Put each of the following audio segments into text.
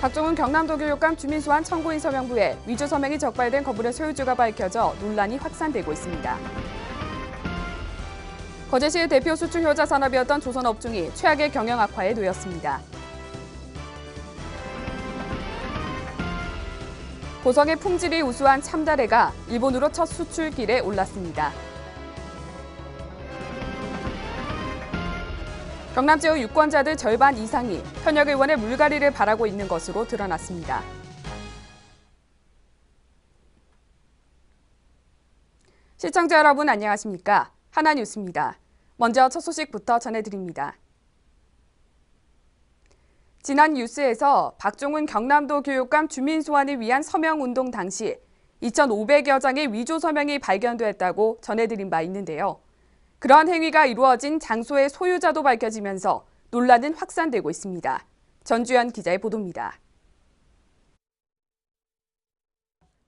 박종훈 경남도 교육감 주민소환 청구인 서명부에 위조 서명이 적발된 건물의 소유주가 밝혀져 논란이 확산되고 있습니다. 거제시의 대표 수출 효자 산업이었던 조선업종이 최악의 경영 악화에 놓였습니다. 보석의 품질이 우수한 참다래가 일본으로 첫 수출길에 올랐습니다. 경남 지역 유권자들 절반 이상이 현역 의원의 물갈이를 바라고 있는 것으로 드러났습니다. 시청자 여러분 안녕하십니까? 하나뉴스입니다. 먼저 첫 소식부터 전해드립니다. 지난 뉴스에서 박종훈 경남도 교육감 주민 소환을 위한 서명운동 당시 2,500여 장의 위조 서명이 발견됐다고 전해드린 바 있는데요. 그러한 행위가 이루어진 장소의 소유자도 밝혀지면서 논란은 확산되고 있습니다. 전주현 기자의 보도입니다.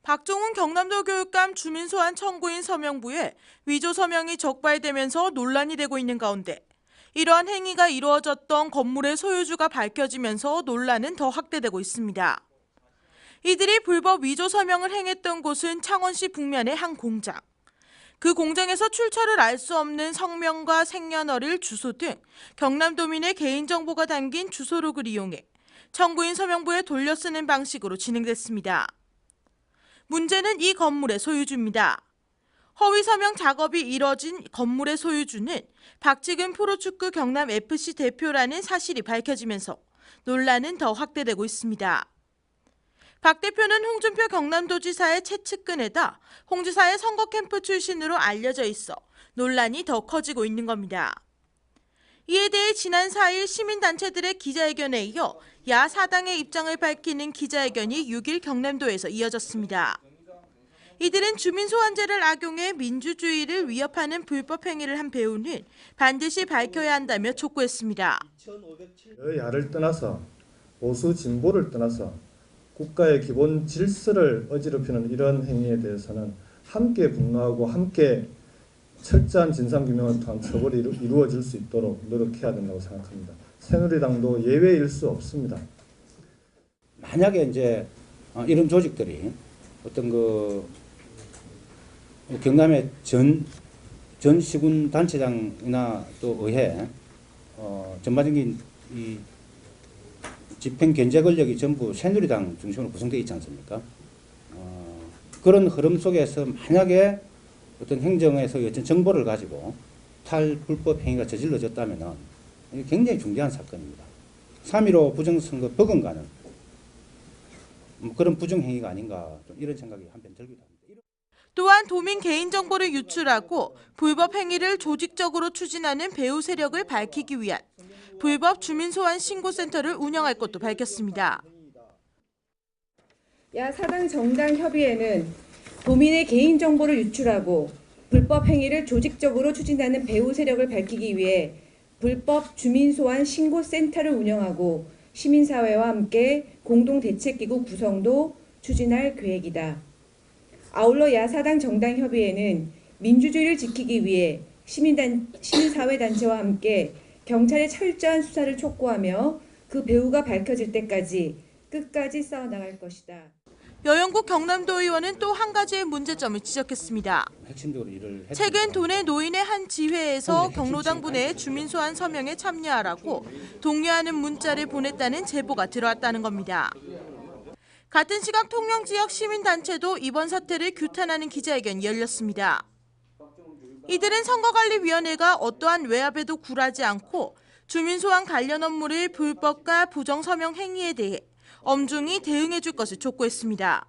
박종훈 경남도 교육감 주민소환 청구인 서명부에 위조 서명이 적발되면서 논란이 되고 있는 가운데 이러한 행위가 이루어졌던 건물의 소유주가 밝혀지면서 논란은 더 확대되고 있습니다. 이들이 불법 위조 서명을 행했던 곳은 창원시 북면의 한 공장. 그 공장에서 출처를 알 수 없는 성명과 생년월일, 주소 등 경남도민의 개인정보가 담긴 주소록을 이용해 청구인 서명부에 돌려쓰는 방식으로 진행됐습니다. 문제는 이 건물의 소유주입니다. 허위 서명 작업이 이뤄진 건물의 소유주는 박지근 프로축구 경남FC 대표라는 사실이 밝혀지면서 논란은 더 확대되고 있습니다. 박 대표는 홍준표 경남도지사의 최측근에다 홍 지사의 선거 캠프 출신으로 알려져 있어 논란이 더 커지고 있는 겁니다. 이에 대해 지난 4일 시민단체들의 기자회견에 이어 야4당의 입장을 밝히는 기자회견이 6일 경남도에서 이어졌습니다. 이들은 주민소환제를 악용해 민주주의를 위협하는 불법 행위를 한 배우는 반드시 밝혀야 한다며 촉구했습니다. 여야를 떠나서 보수 진보를 떠나서 국가의 기본 질서를 어지럽히는 이런 행위에 대해서는 함께 분노하고 함께 철저한 진상규명을 통한 처벌이 이루어질 수 있도록 노력해야 된다고 생각합니다. 새누리당도 예외일 수 없습니다. 만약에 이제 이런 조직들이 어떤 경남의 전 시군 단체장이나 또 의회 전반적인 이 집행 견제 권력이 전부 새누리당 중심으로 구성되어 있지 않습니까? 그런 흐름 속에서 만약에 어떤 행정에서 어떤 정보를 가지고 탈불법 행위가 저질러졌다면 이게 굉장히 중대한 사건입니다. 3.15 부정선거 버금가는 그런 부정행위가 아닌가 이런 생각이 한편 들기도 합니다. 또한 도민 개인정보를 유출하고 불법 행위를 조직적으로 추진하는 배후 세력을 밝히기 위한 불법 주민소환 신고센터를 운영할 것도 밝혔습니다. 야4당 정당 협의회는 도민의 개인정보를 유출하고 불법 행위를 조직적으로 추진하는 배후 세력을 밝히기 위해 불법 주민소환 신고센터를 운영하고 시민사회와 함께 공동대책기구 구성도 추진할 계획이다. 아울러 야4당 정당협의회는 민주주의를 지키기 위해 시민사회단체와 함께 경찰의 철저한 수사를 촉구하며 그 배후가 밝혀질 때까지 끝까지 싸워나갈 것이다. 여영국 경남도 의원은 또 한 가지의 문제점을 지적했습니다. 최근 도내 노인의 한 지회에서 경로당 분해의 주민소환 서명에 참여하라고 독려하는 문자를 보냈다는 제보가 들어왔다는 겁니다. 같은 시각 통영지역 시민단체도 이번 사태를 규탄하는 기자회견이 열렸습니다. 이들은 선거관리위원회가 어떠한 외압에도 굴하지 않고 주민소환 관련 업무를 불법과 부정서명 행위에 대해 엄중히 대응해 줄 것을 촉구했습니다.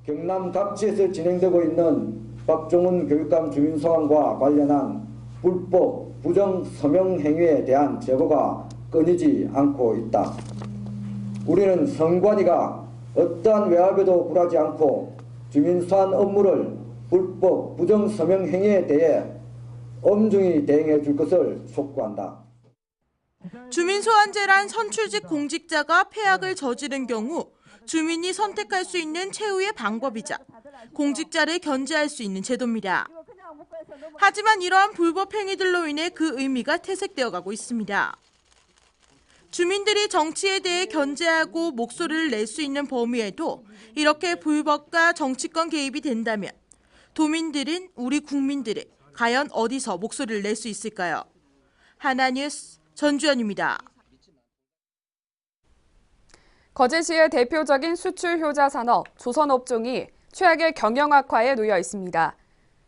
경남 각지에서 진행되고 있는 박종훈 교육감 주민소환과 관련한 불법 부정서명 행위에 대한 제보가 끊이지 않고 있다. 우리는 선관위가 어떠한 외압에도 굴하지 않고 주민소환 업무를 불법 부정서명 행위에 대해 엄중히 대응해 줄 것을 촉구한다. 주민소환제란 선출직 공직자가 폐악을 저지른 경우 주민이 선택할 수 있는 최후의 방법이자 공직자를 견제할 수 있는 제도입니다. 하지만 이러한 불법 행위들로 인해 그 의미가 퇴색되어 가고 있습니다. 주민들이 정치에 대해 견제하고 목소리를 낼 수 있는 범위에도 이렇게 불법과 정치권 개입이 된다면 도민들은 우리 국민들이 과연 어디서 목소리를 낼 수 있을까요? 하나뉴스 전주현입니다. 거제시의 대표적인 수출 효자 산업 조선업종이 최악의 경영 악화에 놓여 있습니다.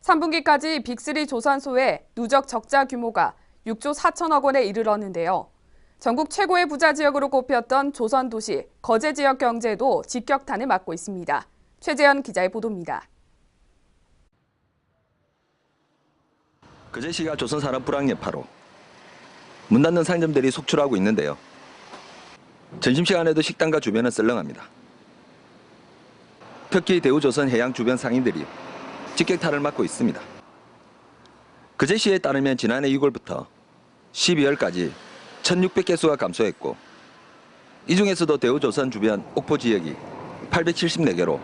3분기까지 빅3 조선소의 누적 적자 규모가 6조 4천억 원에 이르렀는데요. 전국 최고의 부자 지역으로 꼽혔던 조선도시 거제 지역 경제도 직격탄을 맞고 있습니다. 최재현 기자의 보도입니다. 거제시가 조선산업 불황 여파로 문 닫는 상점들이 속출하고 있는데요. 점심시간에도 식당과 주변은 썰렁합니다. 특히 대우조선 해양 주변 상인들이 직격탄을 맞고 있습니다. 거제시에 따르면 지난해 6월부터 12월까지 1,600개수가 감소했고 이 중에서도 대우조선 주변 옥포 지역이 874개로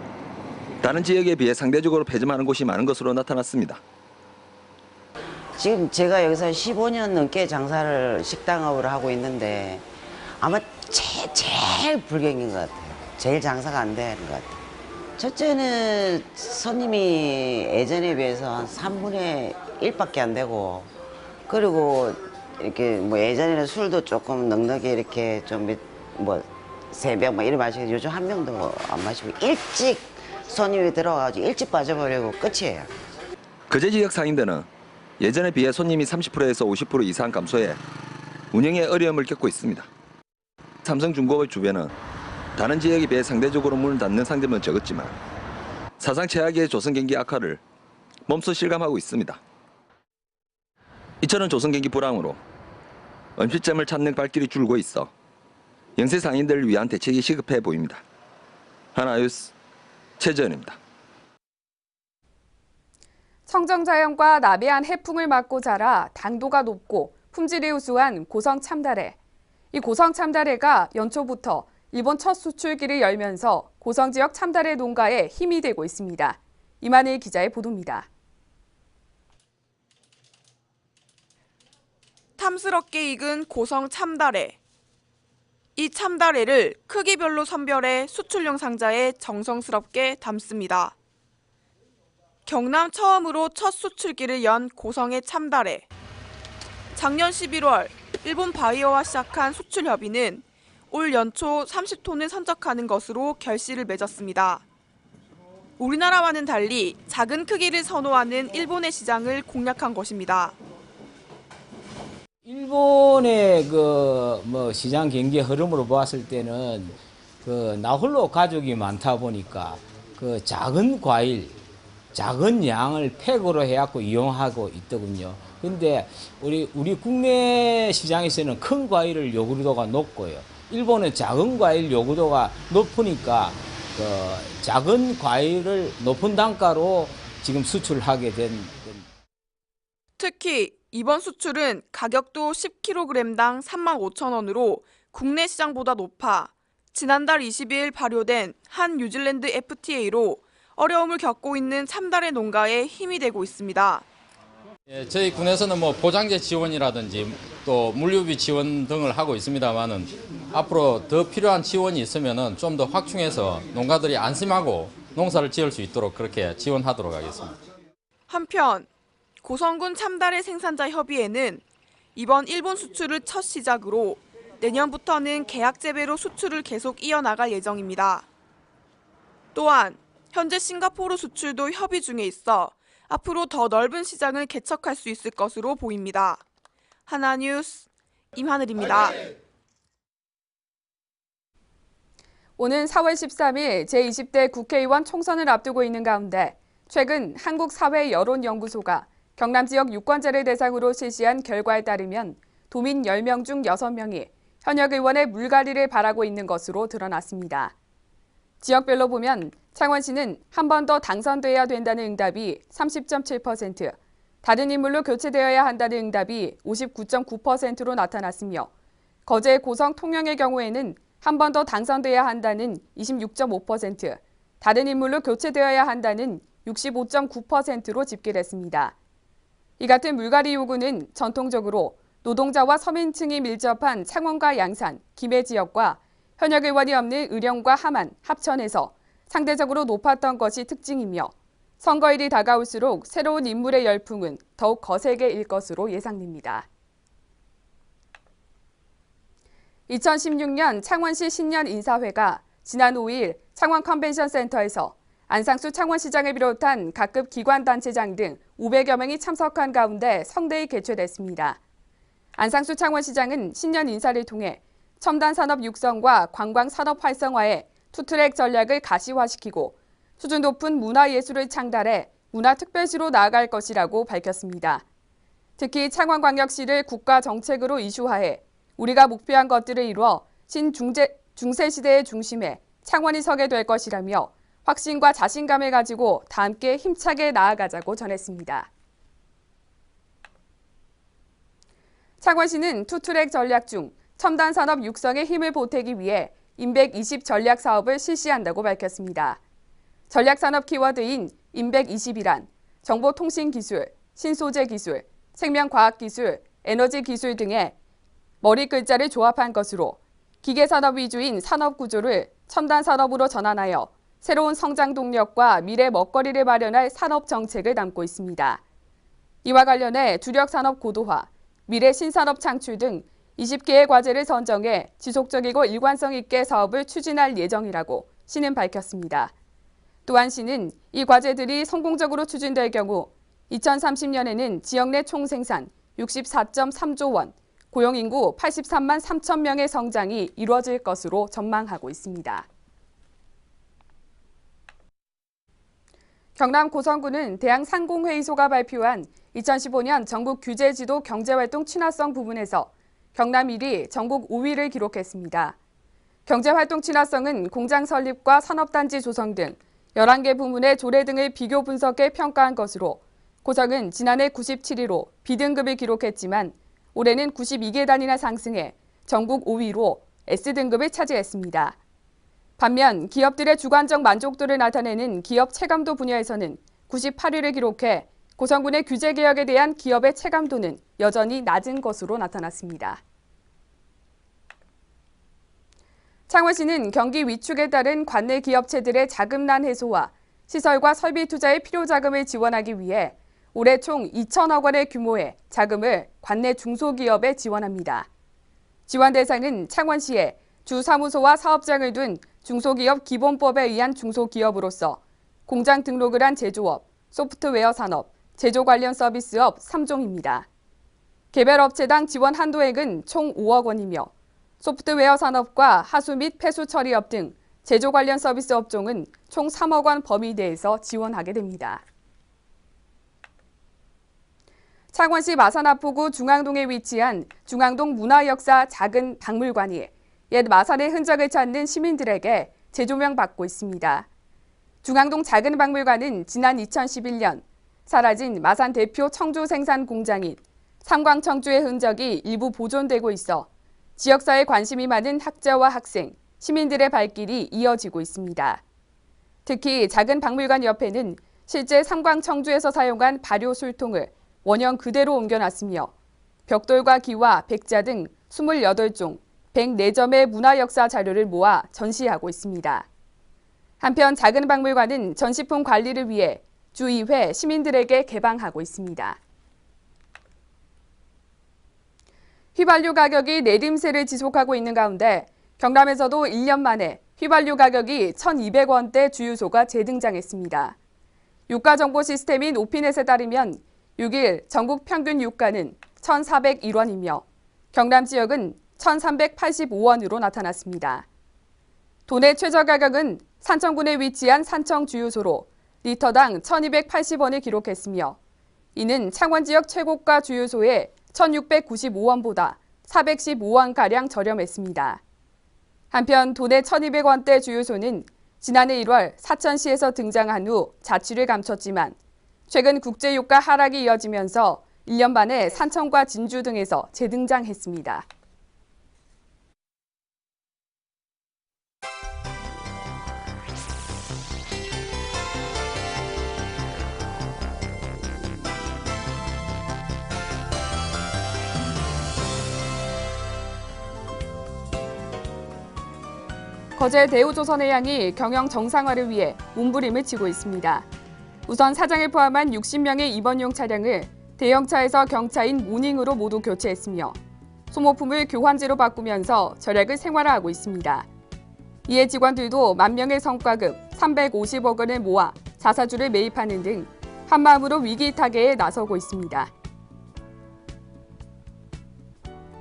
다른 지역에 비해 상대적으로 폐점하는 곳이 많은 것으로 나타났습니다. 지금 제가 여기서 15년 넘게 장사를 식당업을 하고 있는데 아마 제일 불경인 것 같아요. 제일 장사가 안 되는 것 같아요. 첫째는 손님이 예전에 비해서 한 3분의 1밖에 안 되고, 그리고 이렇게 뭐 예전에는 술도 조금 넉넉히 이렇게 좀 뭐 새벽 막 이래 마시고 요즘 한 명도 안 마시고 일찍 손님이 들어와가지고 일찍 빠져버리고 끝이에요. 거제 지역 상인들은 예전에 비해 손님이 30%에서 50% 이상 감소해 운영에 어려움을 겪고 있습니다. 삼성중공업 주변은 다른 지역에 비해 상대적으로 문을 닫는 상점은 적었지만 사상 최악의 조선 경기 악화를 몸소 실감하고 있습니다. 이처럼 조선 경기 불황으로 음식점을 찾는 발길이 줄고 있어 영세 상인들을 위한 대책이 시급해 보입니다. 하나뉴스 최재현입니다. 청정자연과 나비한 해풍을 맞고 자라 당도가 높고 품질이 우수한 고성 참다래. 이 고성 참다래가 연초부터 일본 첫 수출기를 열면서 고성 지역 참다래 농가에 힘이 되고 있습니다. 이만희 기자의 보도입니다. 탐스럽게 익은 고성 참다래. 이 참다래를 크기별로 선별해 수출용 상자에 정성스럽게 담습니다. 경남 처음으로 첫 수출기를 연 고성의 참다래. 작년 11월 일본 바이어와 시작한 수출 협의는 올 연초 30톤을 선적하는 것으로 결실을 맺었습니다. 우리나라와는 달리 작은 크기를 선호하는 일본의 시장을 공략한 것입니다. 일본의 시장 경기 흐름으로 보았을 때는 나홀로 가족이 많다 보니까 작은 과일, 작은 양을 팩으로 해갖고 이용하고 있더군요. 근데 우리 국내 시장에서는 큰 과일을 요구도가 높고요. 일본은 작은 과일 요구도가 높으니까 작은 과일을 높은 단가로 지금 수출하게 된. 특히 이번 수출은 가격도 10kg당 35,000원으로 국내 시장보다 높아 지난달 22일 발효된 한 뉴질랜드 FTA로 어려움을 겪고 있는 참다래 농가에 힘이 되고 있습니다. 예, 저희 군에서는 보장제 지원이라든지 또 물류비 지원 등을 하고 있습니다만은 앞으로 더 필요한 지원이 있으면은 좀 더 확충해서 농가들이 안심하고 농사를 지을 수 있도록 그렇게 지원하도록 하겠습니다. 한편 고성군 참다래 생산자 협의회는 이번 일본 수출을 첫 시작으로 내년부터는 계약 재배로 수출을 계속 이어나갈 예정입니다. 또한 현재 싱가포르 수출도 협의 중에 있어 앞으로 더 넓은 시장을 개척할 수 있을 것으로 보입니다. 하나뉴스 임하늘입니다. 오는 4월 13일 제20대 국회의원 총선을 앞두고 있는 가운데 최근 한국사회여론연구소가 경남 지역 유권자를 대상으로 실시한 결과에 따르면 도민 10명 중 6명이 현역 의원의 물갈이를 바라고 있는 것으로 드러났습니다. 지역별로 보면 창원시는 한 번 더 당선돼야 된다는 응답이 30.7%, 다른 인물로 교체되어야 한다는 응답이 59.9%로 나타났으며 거제 고성 통영의 경우에는 한 번 더 당선돼야 한다는 26.5%, 다른 인물로 교체되어야 한다는 65.9%로 집계됐습니다. 이 같은 물갈이 요구는 전통적으로 노동자와 서민층이 밀접한 창원과 양산, 김해 지역과 현역 의원이 없는 의령과 함안, 합천에서 상대적으로 높았던 것이 특징이며 선거일이 다가올수록 새로운 인물의 열풍은 더욱 거세게 일 것으로 예상됩니다. 2016년 창원시 신년 인사회가 지난 5일 창원 컨벤션 센터에서 안상수 창원시장을 비롯한 각급 기관단체장 등 500여 명이 참석한 가운데 성대히 개최됐습니다. 안상수 창원시장은 신년 인사를 통해 첨단 산업 육성과 관광 산업 활성화에 투트랙 전략을 가시화시키고 수준 높은 문화예술을 창달해 문화특별시로 나아갈 것이라고 밝혔습니다. 특히 창원광역시를 국가 정책으로 이슈화해 우리가 목표한 것들을 이루어 중세시대의 중심에 창원이 서게 될 것이라며 확신과 자신감을 가지고 다 함께 힘차게 나아가자고 전했습니다. 창원시는 투트랙 전략 중 첨단 산업 육성에 힘을 보태기 위해 인백 20 전략 사업을 실시한다고 밝혔습니다. 전략 산업 키워드인 인백 20이란 정보통신기술, 신소재기술, 생명과학기술, 에너지기술 등의 머리 글자를 조합한 것으로 기계산업 위주인 산업 구조를 첨단 산업으로 전환하여 새로운 성장 동력과 미래 먹거리를 마련할 산업 정책을 담고 있습니다. 이와 관련해 주력 산업 고도화, 미래 신산업 창출 등 20개의 과제를 선정해 지속적이고 일관성 있게 사업을 추진할 예정이라고 시는 밝혔습니다. 또한 시는 이 과제들이 성공적으로 추진될 경우 2030년에는 지역 내 총생산 64.3조 원, 고용인구 83만 3천 명의 성장이 이루어질 것으로 전망하고 있습니다. 경남 고성군은 대한상공회의소가 발표한 2015년 전국 규제지도 경제활동 친화성 부분에서 경남 1위, 전국 5위를 기록했습니다. 경제활동 친화성은 공장 설립과 산업단지 조성 등 11개 부문의 조례 등을 비교 분석해 평가한 것으로 고성은 지난해 97위로 B등급을 기록했지만 올해는 92계단이나 상승해 전국 5위로 S등급을 차지했습니다. 반면 기업들의 주관적 만족도를 나타내는 기업 체감도 분야에서는 98위를 기록해 고성군의 규제개혁에 대한 기업의 체감도는 여전히 낮은 것으로 나타났습니다. 창원시는 경기 위축에 따른 관내 기업체들의 자금난 해소와 시설과 설비 투자의 필요 자금을 지원하기 위해 올해 총 2천억 원의 규모의 자금을 관내 중소기업에 지원합니다. 지원 대상은 창원시에 주 사무소와 사업장을 둔 중소기업 기본법에 의한 중소기업으로서 공장 등록을 한 제조업, 소프트웨어 산업, 제조 관련 서비스업 3종입니다. 개별 업체당 지원 한도액은 총 5억 원이며 소프트웨어 산업과 하수 및 폐수 처리업 등 제조 관련 서비스 업종은 총 3억 원 범위 내에서 지원하게 됩니다. 창원시 마산하포구 중앙동에 위치한 중앙동 문화역사 작은 박물관이 옛 마산의 흔적을 찾는 시민들에게 재조명받고 있습니다. 중앙동 작은 박물관은 지난 2011년 사라진 마산 대표 청주 생산 공장인 삼광청주의 흔적이 일부 보존되고 있어 지역사회에 관심이 많은 학자와 학생, 시민들의 발길이 이어지고 있습니다. 특히 작은 박물관 옆에는 실제 삼광청주에서 사용한 발효 술통을 원형 그대로 옮겨놨으며 벽돌과 기와, 백자 등 28종, 104점의 문화역사 자료를 모아 전시하고 있습니다. 한편 작은 박물관은 전시품 관리를 위해 주 2회 시민들에게 개방하고 있습니다. 휘발유 가격이 내림세를 지속하고 있는 가운데 경남에서도 1년 만에 휘발유 가격이 1,200원대 주유소가 재등장했습니다. 유가 정보 시스템인 오피넷에 따르면 6일 전국 평균 유가는 1,401원이며 경남 지역은 1,385원으로 나타났습니다. 도내 최저 가격은 산청군에 위치한 산청 주유소로 리터당 1,280원을 기록했으며 이는 창원 지역 최고가 주유소의 1,695원보다 415원가량 저렴했습니다. 한편 도내 1,200원대 주유소는 지난해 1월 사천시에서 등장한 후 자취를 감췄지만 최근 국제유가 하락이 이어지면서 1년 만에 산청과 진주 등에서 재등장했습니다. 거제 대우조선해양이 경영 정상화를 위해 몸부림을 치고 있습니다. 우선 사장을 포함한 60명의 입원용 차량을 대형차에서 경차인 모닝으로 모두 교체했으며 소모품을 교환제로 바꾸면서 절약을 생활화하고 있습니다. 이에 직원들도 만명의 성과급 350억 원을 모아 자사주를 매입하는 등 한마음으로 위기 타개에 나서고 있습니다.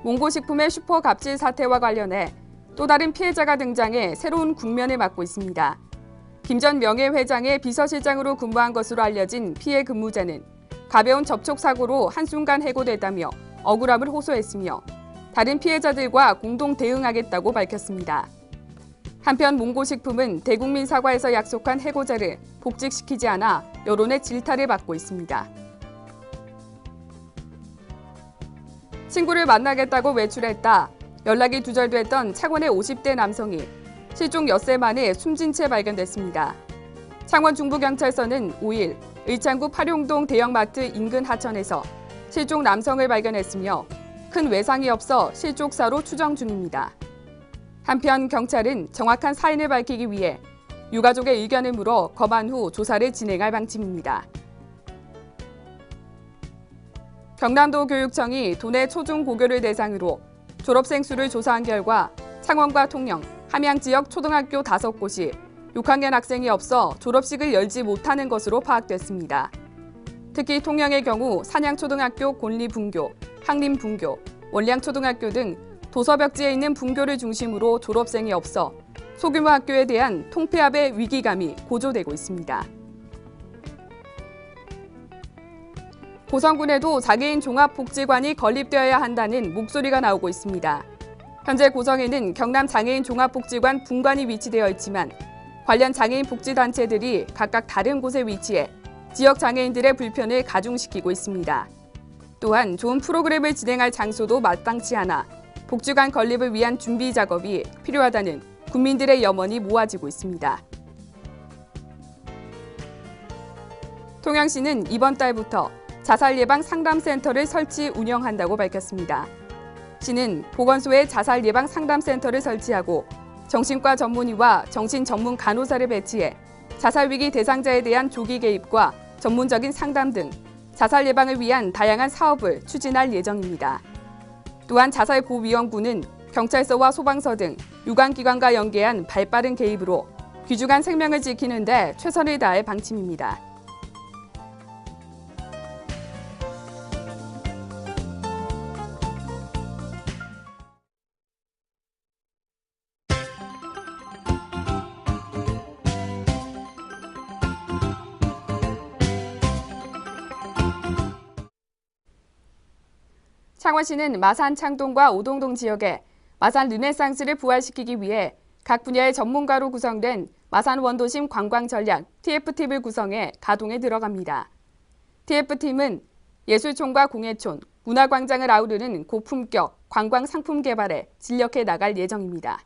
몽고식품의 슈퍼 갑질 사태와 관련해 또 다른 피해자가 등장해 새로운 국면을 맞고 있습니다. 김 전 명예회장의 비서실장으로 근무한 것으로 알려진 피해 근무자는 가벼운 접촉사고로 한순간 해고됐다며 억울함을 호소했으며 다른 피해자들과 공동 대응하겠다고 밝혔습니다. 한편 몽고식품은 대국민 사과에서 약속한 해고자를 복직시키지 않아 여론의 질타를 받고 있습니다. 친구를 만나겠다고 외출했다. 연락이 두절됐던 창원의 50대 남성이 실종 엿새 만에 숨진 채 발견됐습니다. 창원 중부경찰서는 5일 의창구 파룡동 대형마트 인근 하천에서 실종 남성을 발견했으며 큰 외상이 없어 실족사로 추정 중입니다. 한편 경찰은 정확한 사인을 밝히기 위해 유가족의 의견을 물어 검안 후 조사를 진행할 방침입니다. 경남도 교육청이 도내 초중고교를 대상으로 졸업생 수를 조사한 결과 창원과 통영, 함양 지역 초등학교 5곳이 6학년 학생이 없어 졸업식을 열지 못하는 것으로 파악됐습니다. 특히 통영의 경우 산양초등학교 곤리분교, 항림분교, 원량초등학교 등 도서벽지에 있는 분교를 중심으로 졸업생이 없어 소규모 학교에 대한 통폐합의 위기감이 고조되고 있습니다. 고성군에도 장애인 종합복지관이 건립되어야 한다는 목소리가 나오고 있습니다. 현재 고성에는 경남 장애인 종합복지관 분관이 위치되어 있지만 관련 장애인 복지단체들이 각각 다른 곳에 위치해 지역 장애인들의 불편을 가중시키고 있습니다. 또한 좋은 프로그램을 진행할 장소도 마땅치 않아 복지관 건립을 위한 준비 작업이 필요하다는 국민들의 염원이 모아지고 있습니다. 통영시는 이번 달부터 자살 예방 상담센터를 설치 운영한다고 밝혔습니다. 시는 보건소에 자살 예방 상담센터를 설치하고 정신과 전문의와 정신 전문 간호사를 배치해 자살 위기 대상자에 대한 조기 개입과 전문적인 상담 등 자살 예방을 위한 다양한 사업을 추진할 예정입니다. 또한 자살고위험군은 경찰서와 소방서 등 유관기관과 연계한 발빠른 개입으로 귀중한 생명을 지키는 데 최선을 다할 방침입니다. 창원시는 마산 창동과 오동동 지역에 마산 르네상스를 부활시키기 위해 각 분야의 전문가로 구성된 마산 원도심 관광전략 TF팀을 구성해 가동에 들어갑니다. TF팀은 예술촌과 공예촌, 문화광장을 아우르는 고품격 관광 상품 개발에 진력해 나갈 예정입니다.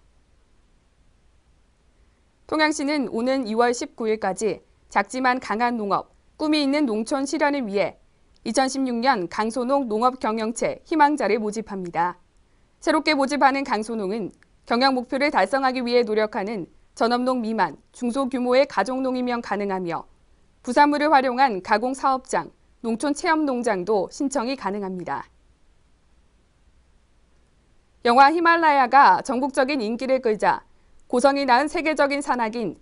통영시는 오는 2월 19일까지 작지만 강한 농업, 꿈이 있는 농촌 실현을 위해 2016년 강소농 농업경영체 희망자를 모집합니다. 새롭게 모집하는 강소농은 경영 목표를 달성하기 위해 노력하는 전업농 미만, 중소규모의 가족농이면 가능하며 부산물을 활용한 가공사업장, 농촌체험농장도 신청이 가능합니다. 영화 히말라야가 전국적인 인기를 끌자 고성이 낳은 세계적인 산악인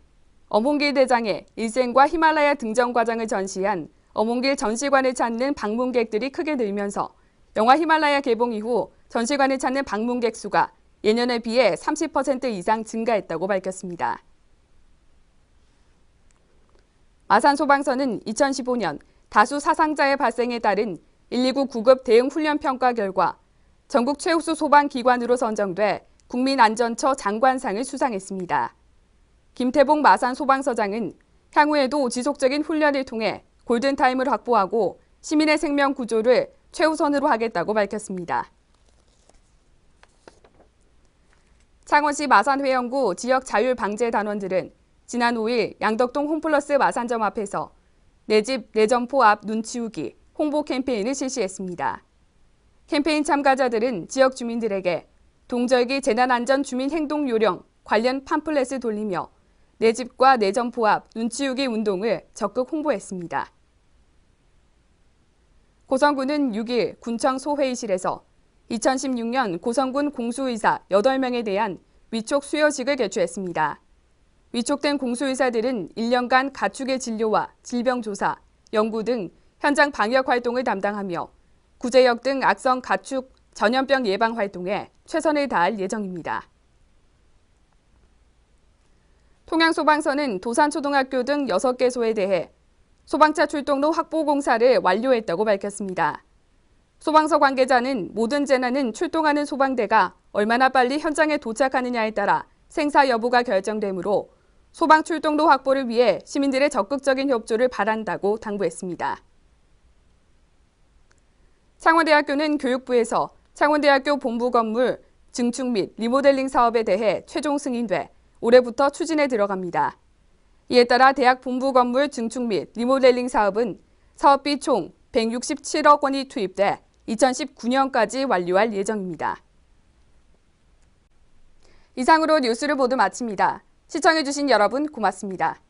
어몽길 대장의 일생과 히말라야 등정 과정을 전시한 어몽길 전시관을 찾는 방문객들이 크게 늘면서 영화 히말라야 개봉 이후 전시관을 찾는 방문객 수가 예년에 비해 30% 이상 증가했다고 밝혔습니다. 마산소방서는 2015년 다수 사상자의 발생에 따른 119 구급 대응 훈련 평가 결과 전국 최우수 소방기관으로 선정돼 국민안전처 장관상을 수상했습니다. 김태봉 마산소방서장은 향후에도 지속적인 훈련을 통해 골든타임을 확보하고 시민의 생명 구조를 최우선으로 하겠다고 밝혔습니다. 창원시 마산회영구 지역 자율방재단원들은 지난 5일 양덕동 홈플러스 마산점 앞에서 내 집, 내 점포 앞 눈치우기 홍보 캠페인을 실시했습니다. 캠페인 참가자들은 지역 주민들에게 동절기 재난안전 주민행동요령 관련 팜플렛을 돌리며 내 집과 내 점포 앞 눈치우기 운동을 적극 홍보했습니다. 고성군은 6일 군청 소회의실에서 2016년 고성군 공수의사 8명에 대한 위촉 수여식을 개최했습니다. 위촉된 공수의사들은 1년간 가축의 진료와 질병조사, 연구 등 현장 방역 활동을 담당하며 구제역 등 악성 가축 전염병 예방 활동에 최선을 다할 예정입니다. 통양소방서는 도산초등학교 등 6개소에 대해 소방차 출동로 확보 공사를 완료했다고 밝혔습니다. 소방서 관계자는 모든 재난은 출동하는 소방대가 얼마나 빨리 현장에 도착하느냐에 따라 생사 여부가 결정되므로 소방 출동로 확보를 위해 시민들의 적극적인 협조를 바란다고 당부했습니다. 창원대학교는 교육부에서 창원대학교 본부 건물 증축 및 리모델링 사업에 대해 최종 승인돼 올해부터 추진에 들어갑니다. 이에 따라 대학 본부 건물 증축 및 리모델링 사업은 사업비 총 167억 원이 투입돼 2019년까지 완료할 예정입니다. 이상으로 뉴스를 모두 마칩니다. 시청해주신 여러분 고맙습니다.